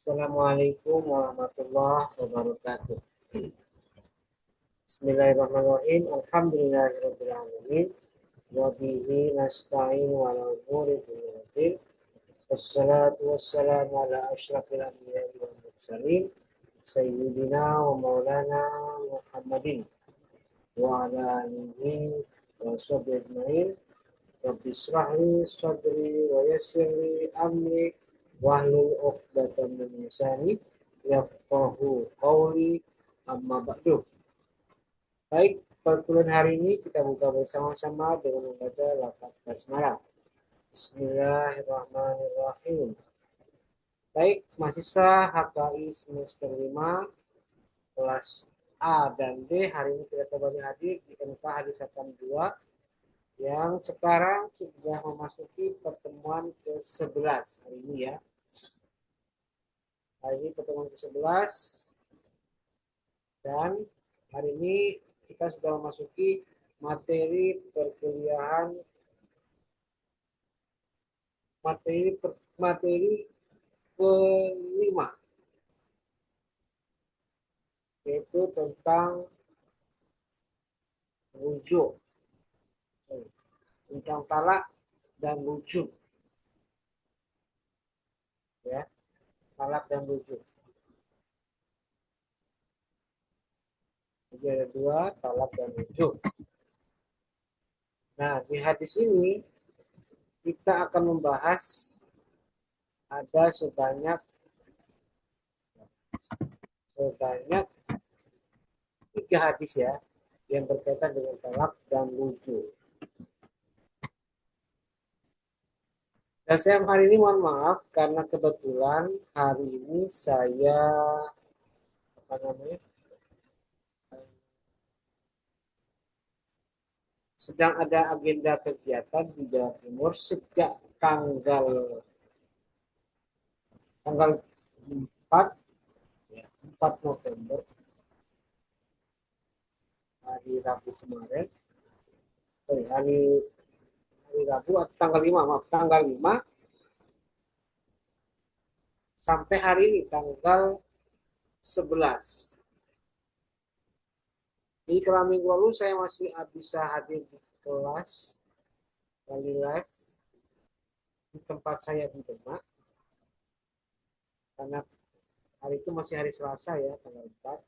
Assalamualaikum warahmatullahi wabarakatuh. Bismillahirrahmanirrahim. Alhamdulillahirabbil alamin. Wa bihi nasta'in wa ala umuri dunya waddin. Wassalatu wassalamu ala asyrafil anbiya'i wal mursalin sayyidina wa maulana Muhammadin wa ala alihi wa sahbihi ajmain. Rabbi shrah li sadri wa yassir li amri wahlul 'uqdatam min lisani yafqahu qawli amma ba'du. Baik, perkuliahan hari ini kita buka bersama-sama dengan membaca lafaz basmalah. Bismillahirrahmanirrahim. Baik, mahasiswa HKI semester 5 kelas A dan B, hari ini kita kembali hadir di MK Hadisatan 2 yang sekarang sudah memasuki pertemuan ke-11 hari ini ya. Hari ini pertemuan ke-11 dan hari ini kita sudah memasuki materi perkuliahan materi kelima, yaitu tentang rujuk, tentang talak dan rujuk, ya, talak dan rujuk. Jadi ada dua, talak dan rujuk. Nah, di hadis ini kita akan membahas ada sebanyak 3 hadis ya yang berkaitan dengan talak dan rujuk. Dan saya hari ini mohon maaf karena kebetulan hari ini saya sedang ada agenda kegiatan di Jawa Timur sejak tanggal 4 ya, 4 November, hari Rabu kemarin. Hari Rabu atau tanggal 5, maaf, tanggal 5 sampai hari ini tanggal 11. Jadi kalau minggu lalu saya masih bisa hadir di kelas kali live di tempat saya di Demak, karena hari itu masih hari Selasa ya, tanggal 4.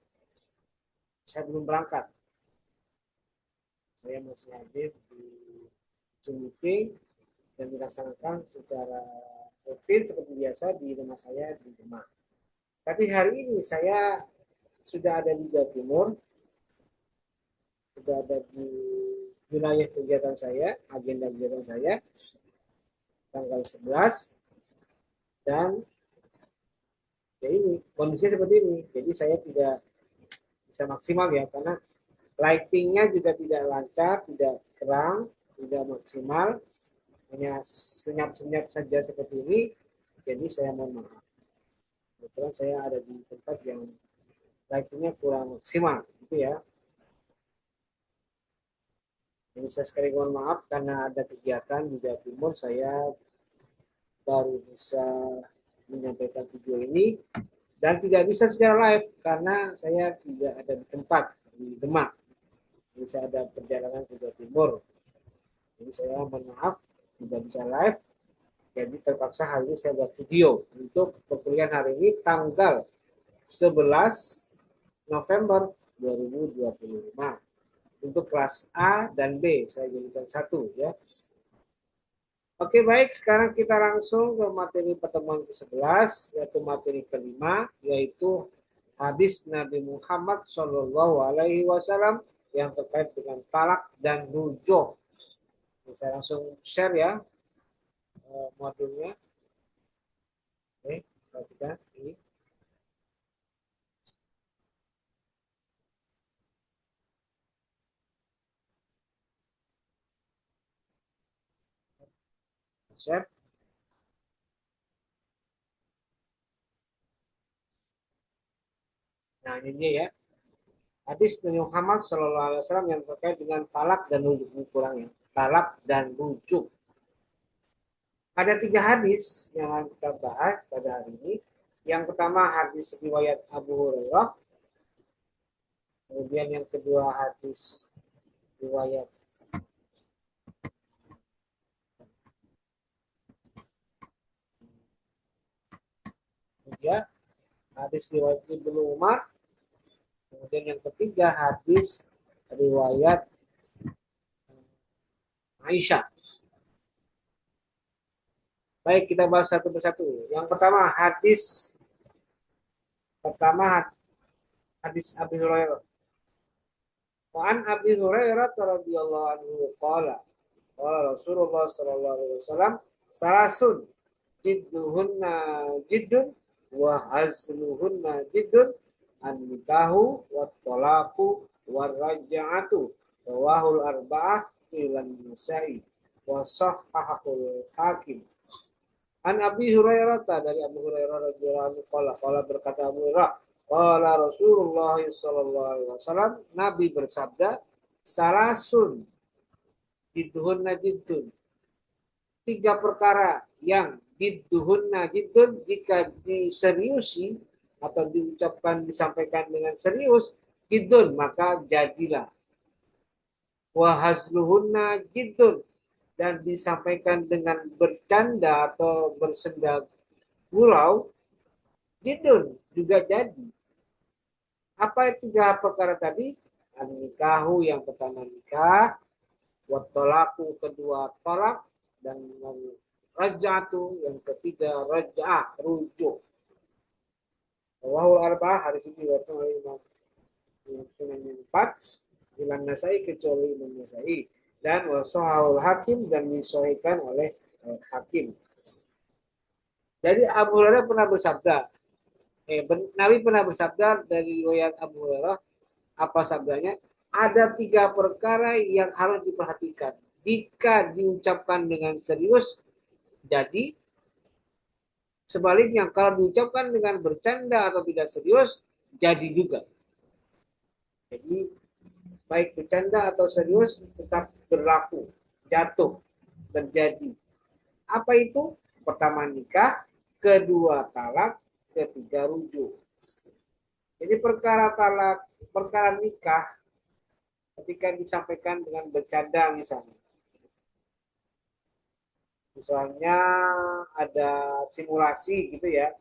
Saya belum berangkat. Saya masih hadir di Zoom meeting dan dilaksanakan secara rutin seperti biasa di rumah saya di Demak. Tapi hari ini saya sudah ada di Jawa Timur, sudah ada di wilayah kegiatan saya, agenda kegiatan saya, tanggal 11, dan ya ini, kondisinya seperti ini. Jadi saya tidak bisa maksimal ya, karena lightingnya juga tidak lancar, tidak terang, tidak maksimal, hanya senyap-senyap saja seperti ini. Jadi saya mohon maaf. Kebetulan saya ada di tempat yang lightingnya kurang maksimal, gitu ya. Jadi saya sekali mohon maaf karena ada kegiatan di Jawa Timur, saya baru bisa menyampaikan video ini dan tidak bisa secara live karena saya tidak ada di tempat di Demak. Jadi saya ada perjalanan ke Jawa Timur. Jadi saya mohon maaf tidak bisa live. Jadi terpaksa hari ini saya buat video untuk perkuliahan hari ini tanggal 11 November 2025. Untuk kelas A dan B saya jadikan satu ya. Oke, baik, sekarang kita langsung ke materi pertemuan ke-11, yaitu materi kelima, yaitu hadis Nabi Muhammad SAW yang terkait dengan talak dan rujuk. Saya langsung share ya modulnya. Oke, perhatikan ini. Share. Nah, ini dia ya. Hadis Nabi Muhammad SAW yang terkait dengan talak dan rujuk. Ini kurangnya. Talak dan rujuk. Ada 3 hadis yang akan kita bahas pada hari ini. Yang pertama hadis riwayat Abu Hurairah, kemudian yang kedua hadis riwayat ya, hadis riwayat Ibnu Umar, kemudian yang ketiga hadis riwayat Aisyah. Baik, kita bahas satu persatu. Yang pertama hadis Abi Hurairah. Wa an Abi Hurairah radhiyallahu anhu qala qala Rasulullah sallallahu alaihi wasallam salasun jidduhunna jiddun wa hazluhunna jiddun an nikahu wa talaqu wa raj'atu rawahul arba'ah ilan nasai wa sahhahul hakim. An Abi Hurairah dari Abu Hurairah radhiyallahu anhu qala berkata Abu Hurairah qala Rasulullah sallallahu alaihi wasallam, Nabi bersabda, salasun jidduhunna jiddun, tiga perkara yang jidduhunna jiddun jika diseriusi atau diucapkan disampaikan dengan serius, jiddun maka jadilah. Wa hazluhunna jiddun, dan disampaikan dengan bercanda atau bersenda gurau, jiddun juga jadi. Apa itu tiga perkara tadi? An-nikahu yang pertama nikah, watolaku kedua tolak, dan rajatu yang ketiga raja'ah rujuk. Wahul arba'ah hari ini diwakilkan oleh Imam Sunan yang 4, Imam Nasai kecuali Imam Nasai, dan wasahul hakim dan disohikan oleh hakim. Jadi Abu Hurairah pernah bersabda, Nabi pernah bersabda dari riwayat Abu Hurairah, apa sabdanya? Ada tiga perkara yang harus diperhatikan. Jika diucapkan dengan serius, jadi sebaliknya kalau diucapkan dengan bercanda atau tidak serius, jadi juga. Jadi baik bercanda atau serius tetap berlaku, jatuh, terjadi. Apa itu? Pertama nikah, kedua talak, ketiga rujuk. Jadi perkara talak, perkara nikah ketika disampaikan dengan bercanda misalnya. Misalnya ada simulasi gitu ya,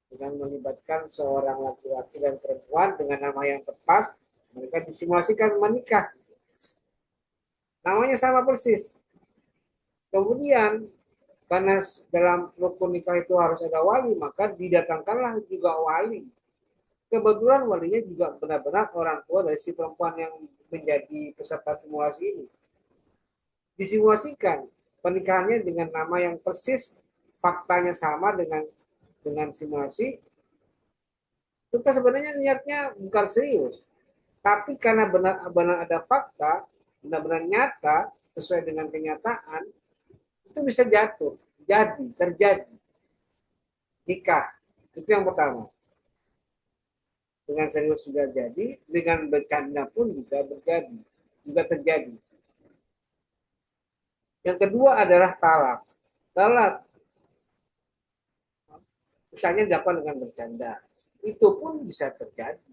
dengan melibatkan seorang laki-laki dan perempuan dengan nama yang tepat, mereka disimulasikan menikah. Namanya sama persis. Kemudian karena dalam rukun nikah itu harus ada wali, maka didatangkanlah juga wali. Kebetulan walinya juga benar-benar orang tua dari si perempuan yang menjadi peserta simulasi ini. Disimulasikan pernikahannya dengan nama yang persis, faktanya sama dengan simulasi. Itu kan sebenarnya niatnya bukan serius, tapi karena benar-benar ada fakta, benar-benar nyata sesuai dengan kenyataan, itu bisa jatuh, jadi terjadi nikah. Itu yang pertama. Dengan serius sudah jadi, dengan bercanda pun juga terjadi, juga terjadi. Yang kedua adalah talak. Talak misalnya dapat dengan bercanda, itu pun bisa terjadi.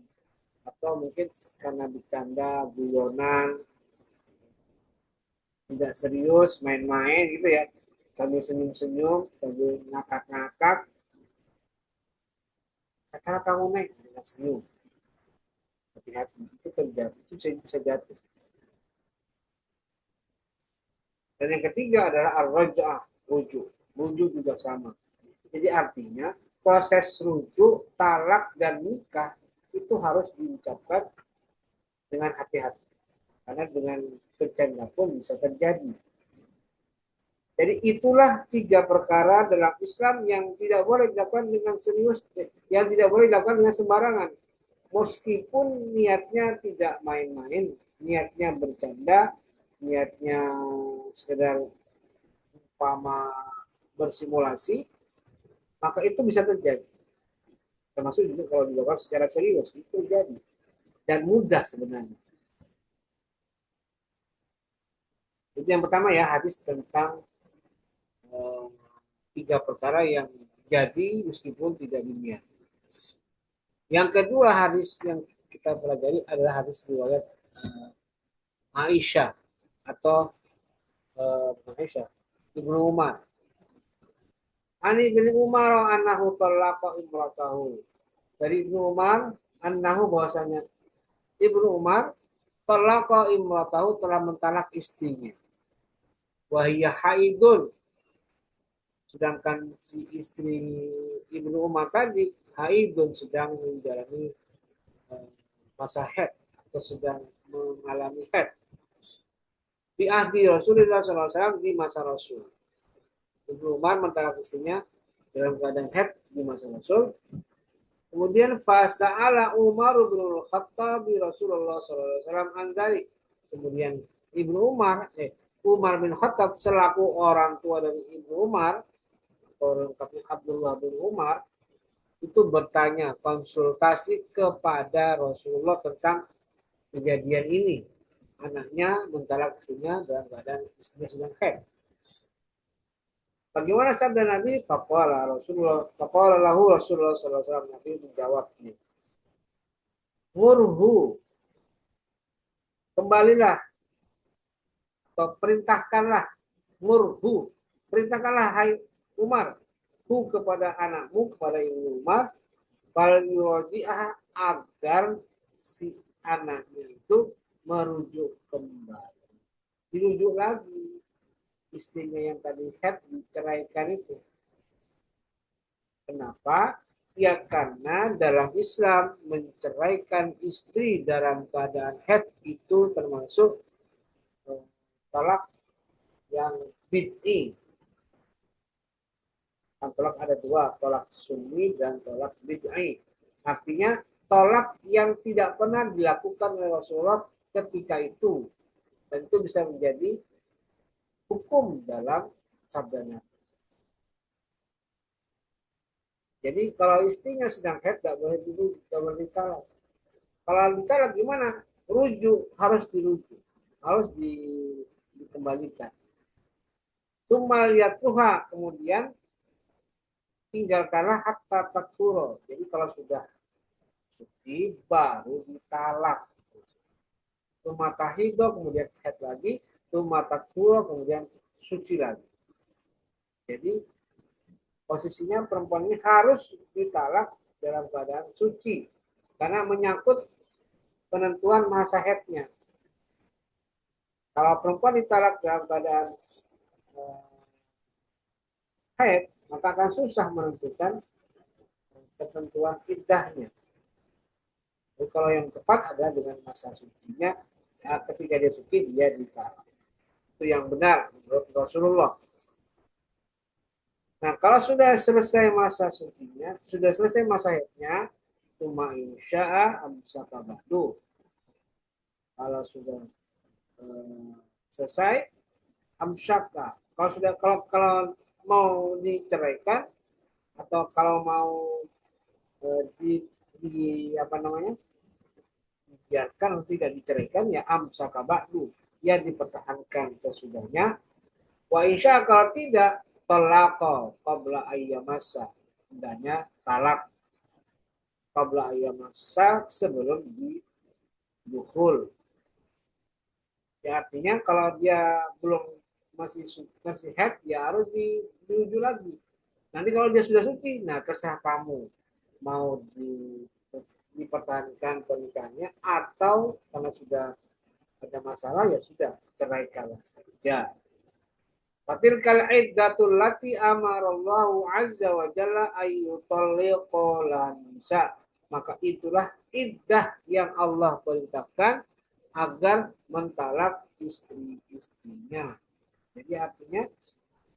Atau mungkin karena bercanda, guyonan, tidak serius, main-main gitu ya, sambil senyum-senyum, sambil ngakak-ngakak, kata kamu naik dengan senyum, hati-hati, itu terjadi, itu bisa jatuh. Dan yang ketiga adalah ar-raj'ah, rujuk. Rujuk juga sama. Jadi artinya proses rujuk, talak, dan nikah itu harus diucapkan dengan hati-hati. Karena dengan bercanda pun bisa terjadi. Jadi itulah tiga perkara dalam Islam yang tidak boleh dilakukan dengan serius, yang tidak boleh dilakukan dengan sembarangan. Meskipun niatnya tidak main-main, niatnya bercanda, niatnya sekedar umpama bersimulasi, maka itu bisa terjadi. Termasuk juga kalau dilakukan secara serius, itu terjadi. Dan mudah sebenarnya. Itu yang pertama ya, hadis tentang eh, tiga perkara yang jadi meskipun tidak diniat. Yang kedua hadis yang kita pelajari adalah hadis riwayat Aisyah atau Aisyah Ibnu Umar. Ani bin Umar annahu talaqa imratahu. Dari Ibnu Umar annahu bahwasanya Ibnu Umar talaqa imratahu telah mentalak istrinya. Wahiyah haidun. Sedangkan si istri Ibnu Umar tadi haidun sedang menjalani masa haid atau sedang mengalami haid. Di ahdi Rasulullah SAW di masa Rasul. Ibnu Umar mentalak istrinya dalam keadaan haid di masa Rasul. Kemudian fasa'ala Umar bin Khattab Rasulullah SAW andari. Kemudian Umar bin Khattab selaku orang tua dari Ibnu Umar, atau lengkapnya Abdullah bin Umar, itu bertanya konsultasi kepada Rasulullah tentang kejadian ini. Anaknya mentalak istrinya dalam keadaan istrinya sedang haid. Bagaimana sabda Nabi? Faqala lahu Rasulullah SAW. Nabi menjawabnya. Murhu, kembalilah atau perintahkanlah. Murhu, perintahkanlah hai Umar. Hu kepada anakmu, kepada Ibnu Umar. Fal agar si anaknya itu merujuk kembali. Dirujuk lagi istrinya yang tadi head diceraikan itu. Kenapa? Ya karena dalam Islam menceraikan istri dalam keadaan head itu termasuk talak yang bid'i. Tolak ada dua, tolak sunni dan tolak bid'i. Artinya tolak yang tidak pernah dilakukan oleh Rasulullah ketika itu. Dan itu bisa menjadi hukum dalam sabdanya. Jadi kalau istrinya sedang haid, nggak boleh dulu, nggak boleh ditalak. Kalau ditalak gimana? Rujuk, harus dirujuk, harus dikembalikan. Cuma lihat Tuhan, kemudian tinggalkanlah hatta takfuro. Jadi kalau sudah suci baru ditalak. Cuma tahido kemudian haid lagi, cuma takfuro kemudian suci lagi. Jadi posisinya perempuan ini harus ditalak dalam keadaan suci karena menyangkut penentuan masa haidnya. Kalau perempuan ditalak dalam keadaan haid, maka akan susah menentukan ketentuan iddahnya. Jadi kalau yang tepat adalah dengan masa sucinya, ya, ketika dia suci dia ditalak. Itu yang benar menurut Rasulullah. Nah, kalau sudah selesai masa sucinya, sudah selesai masa haidnya, cuma insya'a amsaka ba'du. Kalau sudah selesai, amsyaka. Kalau mau diceraikan atau kalau mau di apa namanya dibiarkan atau tidak diceraikan ya amsaka ba'du, ya dipertahankan sesudahnya. Wa insya kalau tidak talaqa qabla ayyamasa, hendaknya talak qabla ayyamasa sebelum didukhul. Ya artinya kalau dia belum masih head ya harus diuju lagi. Nanti kalau dia sudah suci, nah terserah kamu mau dipertahankan pernikahannya atau karena sudah ada masalah ya sudah ceraikanlah saja. Fatilkal iddatul lati amarallahu azza wa jalla ayyutalliqal nisa. Maka itulah iddah yang Allah perintahkan agar mentalak istri-istrinya. Jadi artinya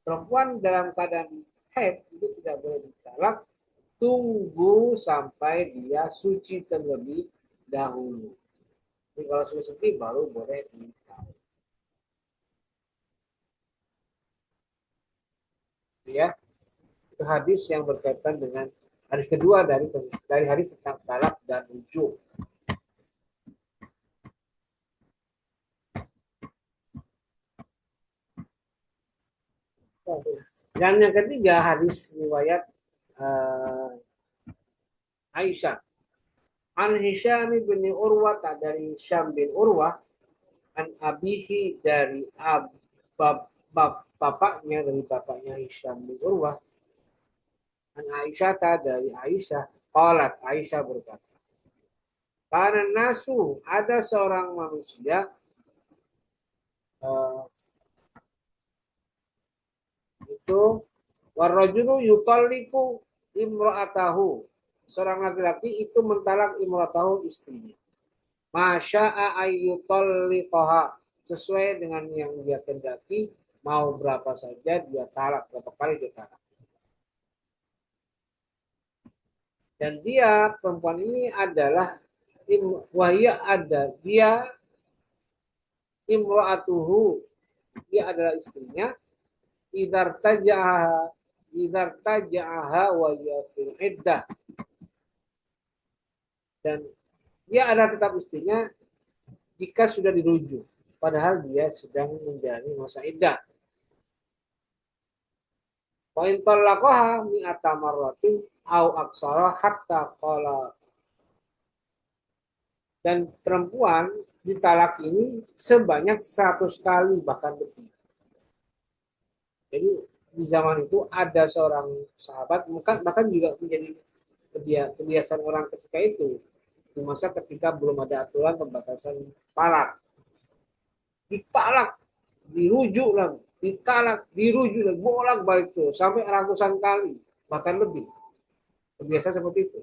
perempuan dalam keadaan haid itu tidak boleh ditalak, tunggu sampai dia suci terlebih dahulu. Jadi kalau sudah suci baru boleh ditalak. Ya, itu hadis yang berkaitan dengan hadis kedua dari hadis tentang talak dan rujuk. Dan yang ketiga hadis riwayat uh, Aisyah. An Hisham bin Urwah, dari Hisham bin Urwah, an abihi, dari bapaknya, dari bapaknya Hisham bin Urwah, an Aisyah, dari Aisyah, qalat, Aisyah berkata, karena nasu, ada seorang manusia, uh, itu warrajulu yutalliku imra'atahu, seorang laki-laki itu mentalak imra'atahu, istrinya, masya'a ayyutalliqaha, sesuai dengan yang dia kendaki, mau berapa saja dia talak, berapa kali dia talak. Dan dia, perempuan ini adalah wahya, ada dia, imra'atuhu, dia adalah istrinya, idar tajaha wa ya fil iddah, dan dia adalah tetap istrinya jika sudah dirujuk, padahal dia sedang menjalani masa iddah. Wa in talaqaha mi'ata marratin au aksara hatta qala, dan perempuan ditalak ini sebanyak 100 kali bahkan lebih. Jadi di zaman itu ada seorang sahabat, bahkan juga menjadi kebiasaan orang ketika itu, di masa ketika belum ada aturan pembatasan talak, ditalak, dirujuk lagi, ditalak, dirujuk lagi, bolak balik itu sampai ratusan kali bahkan lebih. Kebiasaan seperti itu.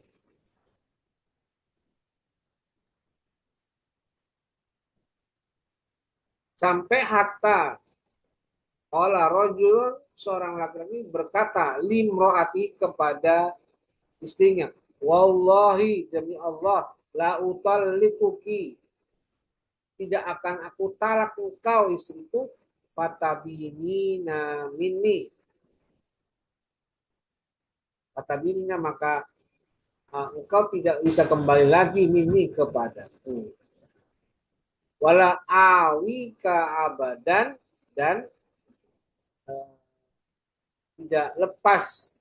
Sampai hatta olah rojul, seorang laki-laki berkata limroati, kepada istrinya, wallahi, demi Allah, la utallikuki, tidak akan aku talak engkau istriku, fatabinina minni, fatabinina, maka engkau tidak bisa kembali lagi minni, kepadaku, wala awika abadan, dan uh, tidak lepas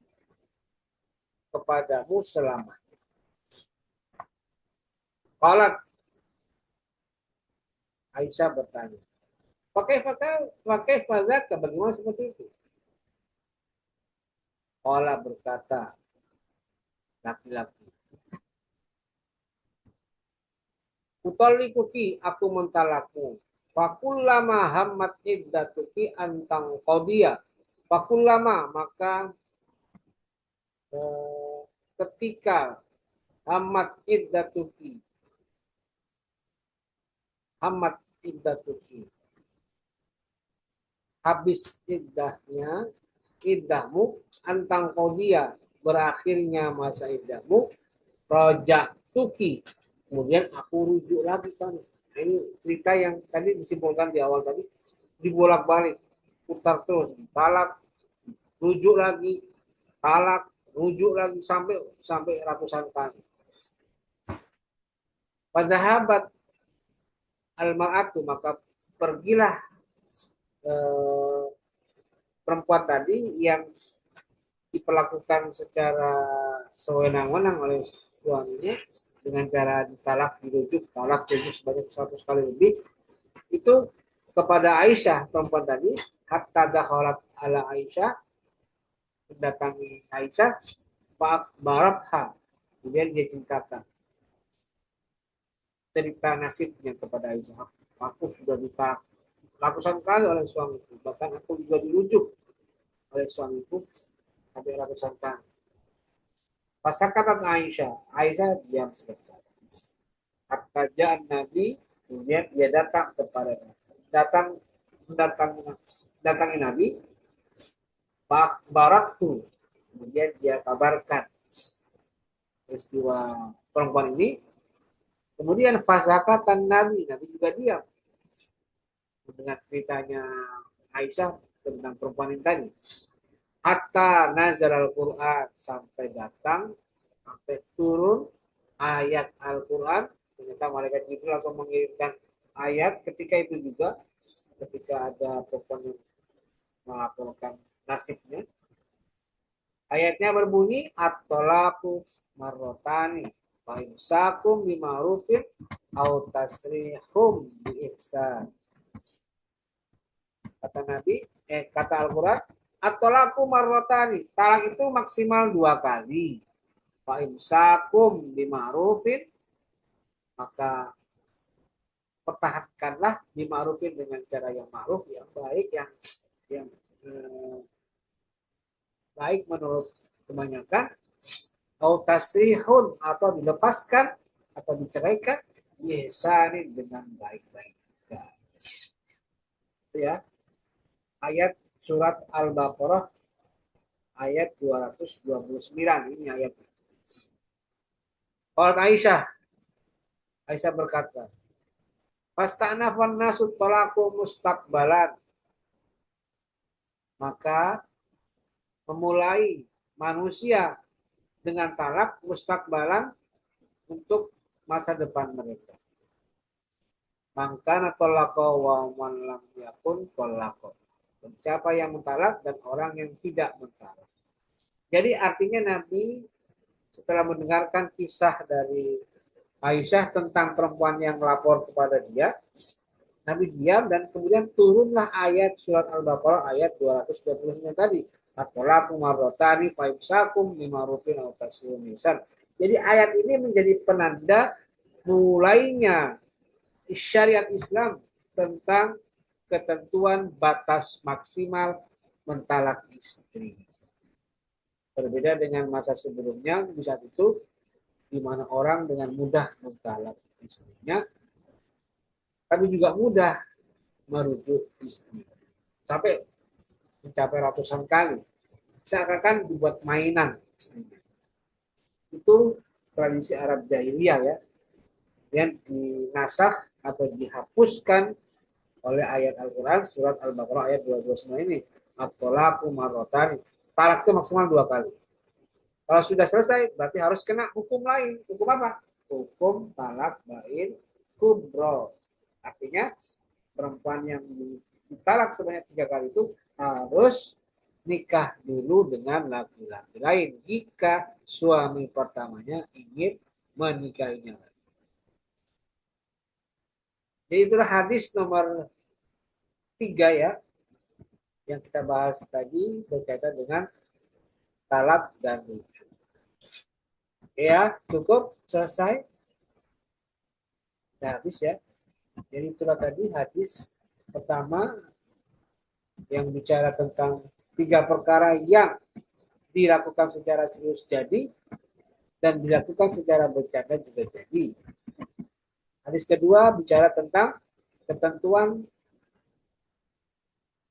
kepadamu selamanya. Kalau Aisyah bertanya, pakai fazat, bagaimana seperti itu? Kala berkata laki-laki, utallikuki, aku mentalakmu, fakullama hammat iddatuki antang qadiya, fakullama, maka ketika hammat iddatuki, hammat iddatuki, habis iddahmu, antang qadiya, berakhirnya masa iddahmu, rojak tuki, kemudian aku rujuk lagi kan. Nah, ini cerita yang tadi disimpulkan di awal tadi, dibolak-balik, putar terus, talak, rujuk lagi, talak, rujuk lagi, sampai sampai ratusan kali. Pada habat al-ma'atu, maka pergilah eh, perempuan tadi yang diperlakukan secara sewenang-wenang oleh suaminya, dengan cara ditalak, dirujuk, talak, rujuk sebanyak 100 kali lebih, itu kepada Aisyah, perempuan tadi, hatta dakhalat ala Aisyah, mendatangi Aisyah, Pak Baratha, kemudian dia ceritakan cerita nasibnya kepada Aisyah. Aku sudah ditalak ratusan kali oleh suamiku, bahkan aku juga dirujuk oleh suamiku sampai ratusan kali. Pasal kata Aisyah, Aisyah diam sebentar. Hatta ja'an Nabi, kemudian dia datang kepada datang mendatangi datangi Nabi, Pak Barathu, kemudian dia kabarkan peristiwa perempuan ini. Kemudian fasakatan Nabi, Nabi juga diam mendengar ceritanya Aisyah tentang perempuan ini tadi. Hatta nazar Al-Quran, sampai datang, sampai turun ayat Al-Quran. Ternyata malaikat Jibril langsung mengirimkan ayat ketika itu juga, ketika ada perempuan yang melaporkan nasibnya. Ayatnya berbunyi at-thalaqu marrotani fa imsakum bima'rufin aw tasrihum bi ihsan. Kata Nabi, kata Al-Quran, at-thalaqu marrotani. Talak itu maksimal 2 kali. Fa imsakum bima'rufin, maka pertahankanlah bima'rufin dengan cara yang ma'ruf, yang baik, yang eh, baik menurut kebanyakan, atau tasrihun atau dilepaskan atau diceraikan, ihsanin dengan baik-baik. Nah, itu ya ayat surat Al-Baqarah ayat 229 ini ayatnya. Qalat Aisyah, Aisyah berkata, "Fasta'nafan nasu talaku mustaqbalan." Maka memulai manusia dengan talak mustaqbalan untuk masa depan mereka. Maka natolako wa man lam yakun tolako. Siapa yang mentalak dan orang yang tidak mentalak. Jadi artinya Nabi setelah mendengarkan kisah dari Aisyah tentang perempuan yang lapor kepada dia, Nabi diam dan kemudian turunlah ayat surat Al-Baqarah ayat 229 tadi. At-thalaqu marratani fa imsakum bima'rufin aw tasrihun ihsan. Jadi ayat ini menjadi penanda mulainya syariat Islam tentang ketentuan batas maksimal mentalak istri. Berbeda dengan masa sebelumnya, di saat itu di mana orang dengan mudah mentalak istrinya, tapi juga mudah merujuk istri. Sampai mencapai ratusan kali. Seakan-akan dibuat mainan istrinya. Itu tradisi Arab Jahiliyah ya, yang dinasah atau dihapuskan oleh ayat Al-Quran surat Al-Baqarah ayat 229 ini. At-thalaqu marratan. Talak itu maksimal 2 kali. Kalau sudah selesai berarti harus kena hukum lain. Hukum apa? Hukum talak bain kubro. Artinya perempuan yang ditalak sebanyak 3 kali itu harus nikah dulu dengan laki-laki lain jika suami pertamanya ingin menikahinya. Jadi itulah hadis nomor 3 ya yang kita bahas tadi berkaitan dengan talak dan rujuk. Ya, cukup selesai. Nah, habis ya. Jadi itulah tadi hadis pertama yang bicara tentang 3 perkara yang dilakukan secara serius jadi dan dilakukan secara bercanda juga jadi. Hadis kedua bicara tentang ketentuan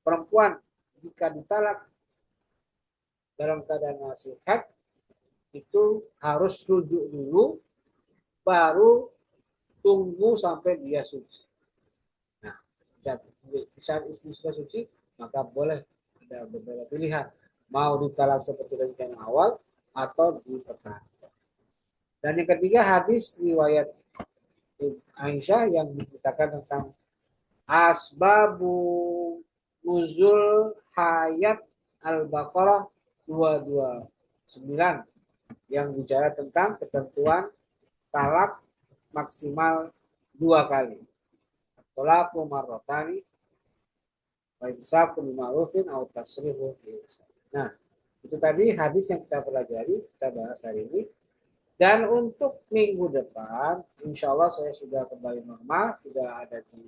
perempuan jika ditalak dalam keadaan nasihat itu harus rujuk dulu baru tunggu sampai dia suci. Nah, saat istri sudah suci maka boleh ada beberapa pilihan mau ditalak seperti rencana awal atau dipertahankan. Dan yang ketiga hadis riwayat Aisyah yang menceritakan tentang asbabu nuzul hayat Al-Baqarah 229 yang bicara tentang ketentuan talak maksimal 2 kali. Talaku marrotani wa imsaku bima'rufin aw tasrihu ihsan. Nah, itu tadi hadis yang kita pelajari, kita bahas hari ini. Dan untuk minggu depan, insya Allah saya sudah kembali normal, sudah ada di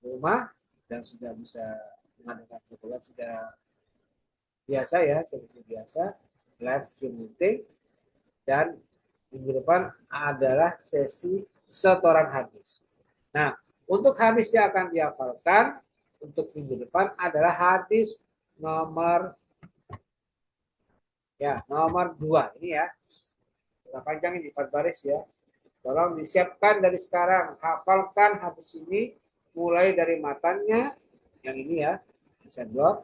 rumah dan sudah bisa mengadakan perkuliahan secara biasa ya, seperti biasa, live Zoom meeting. Dan minggu depan adalah sesi setoran hadis. Nah, untuk hadis yang akan dihafalkan untuk minggu depan adalah hadis nomor nomor 2 ini ya. Panjang ini 4 baris ya. Tolong disiapkan dari sekarang, hafalkan hadis ini mulai dari matanya yang ini ya, bisa blok.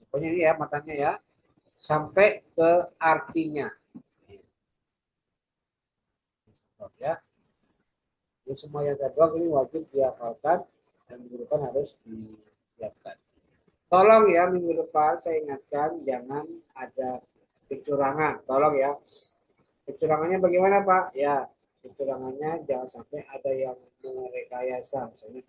Pokoknya ini ya matanya ya, sampai ke artinya. Ya. Jadi semua yang saya blok ini wajib dihafalkan dan minggu depan harus disiapkan. Tolong ya minggu depan saya ingatkan jangan ada kecurangan. Tolong ya. Kecurangannya bagaimana Pak? Ya, kecurangannya jangan sampai ada yang merekayasa. Misalnya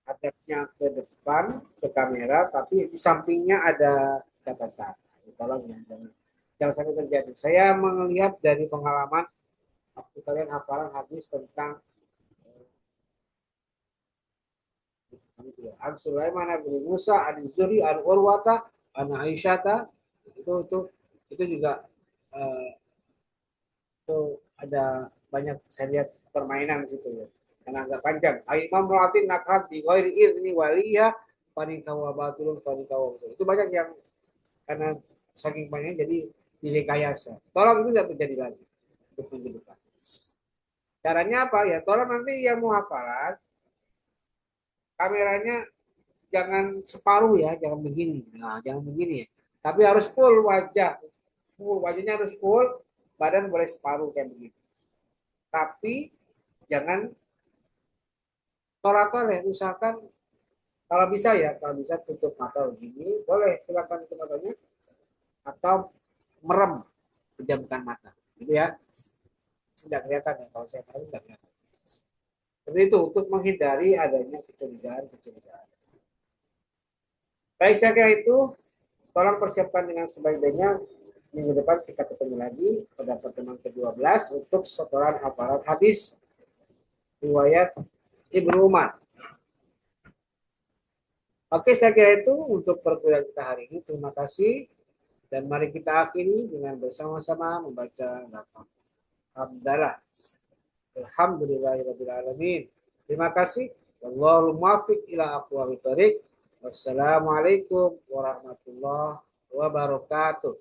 hadapnya ke depan, ke kamera, tapi di sampingnya ada catatan. Tolong ya, jangan sampai terjadi. Saya melihat dari pengalaman waktu kalian hafalan hadis tentang An Sulaiman bin Musa, An Zuri, An Urwata, An Aisyata, itu itu juga eh, itu ada banyak saya lihat permainan di situ ya. Karena agak panjang. Imam Mu'atin nakhat di ghairi izni waliya panikawa batulun panikawa betul. Itu banyak yang karena saking banyak jadi direkayasa. Tolong itu tidak terjadi lagi untuk minggu depan. Caranya apa ya? Tolong nanti yang mau hafalan kameranya jangan separuh ya, jangan begini. Nah, jangan begini ya. Tapi harus full wajah. Full wajahnya harus full, badan boleh separuh kayak begini. Tapi jangan torator ya, usahakan kalau bisa ya, kalau bisa tutup mata begini, boleh silakan tutup matanya atau merem, pejamkan mata. Gitu ya, tidak kelihatan ya kalau saya tahu tidak kelihatan. Seperti itu untuk menghindari adanya kecurigaan. Baik, saya kira itu tolong persiapkan dengan sebaik-baiknya. Minggu depan kita ketemu lagi pada pertemuan ke-12 untuk setoran hafalan hadis riwayat Ibnu Umar. Oke, saya kira itu untuk perkuliahan kita hari ini. Terima kasih. Dan mari kita akhiri dengan bersama-sama membaca lafaz hamdalah. Alhamdulillahirrahmanirrahim. Terima kasih. Wallahul muwaffiq ila aqwamit thoriq. Wassalamualaikum warahmatullahi wabarakatuh.